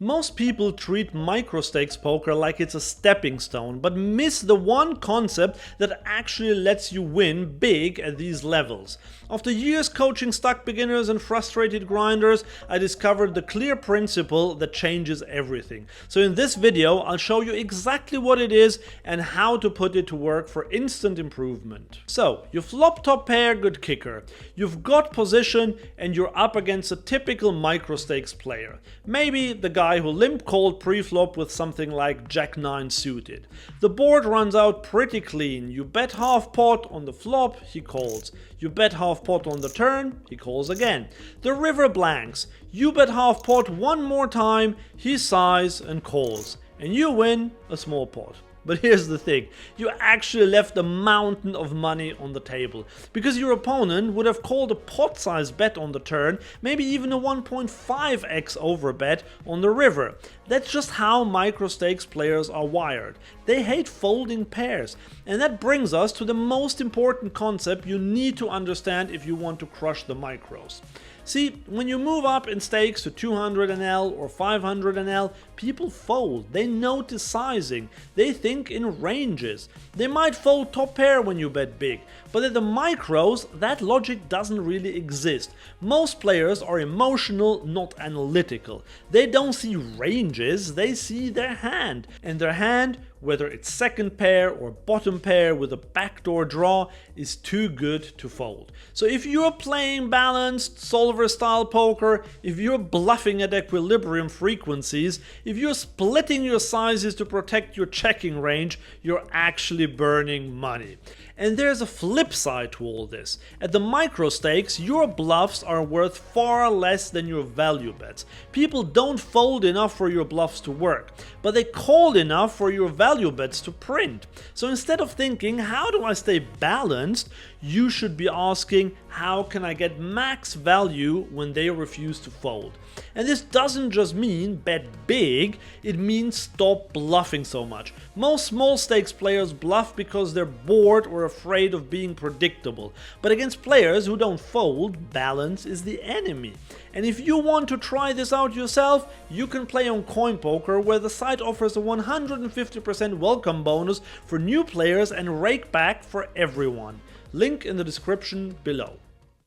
Most people treat micro-stakes poker like it's a stepping stone, but miss the one concept that actually lets you win big at these levels. After years coaching stuck beginners and frustrated grinders, I discovered the clear principle that changes everything. So in this video, I'll show you exactly what it is and how to put it to work for instant improvement. So, you flop top pair, good kicker. You've got position and you're up against a typical micro-stakes player. Maybe the guy who limp called pre-flop with something like Jack-9 suited. The board runs out pretty clean. You bet half pot on the flop, he calls. You bet half pot on the turn, he calls again. The river blanks. You bet half pot one more time, he sighs and calls. And you win a small pot. But here's the thing, you actually left a mountain of money on the table, because your opponent would have called a pot-sized bet on the turn, maybe even a 1.5x overbet on the river. That's just how micro-stakes players are wired. They hate folding pairs, and that brings us to the most important concept you need to understand if you want to crush the micros. See, when you move up in stakes to 200 NL or 500 NL, people fold. They notice sizing. They think in ranges. They might fold top pair when you bet big, but at the micros, that logic doesn't really exist. Most players are emotional, not analytical. They don't see ranges, they see their hand. And their hand, whether it's second pair or bottom pair with a backdoor draw, is too good to fold. So if you're playing balanced solver style poker, if you're bluffing at equilibrium frequencies, if you're splitting your sizes to protect your checking range, you're actually burning money. And there's a flip side to all this. At the micro stakes, your bluffs are worth far less than your value bets. People don't fold enough for your bluffs to work, but they call enough for your value bets to print. So instead of thinking, how do I stay balanced, you should be asking, how can I get max value when they refuse to fold? And this doesn't just mean bet big, it means stop bluffing so much. Most small stakes players bluff because they're bored or afraid of being predictable. But against players who don't fold, balance is the enemy. And if you want to try this out yourself, you can play on Coin Poker, where the site offers a 150% welcome bonus for new players and rake back for everyone. Link in the description below.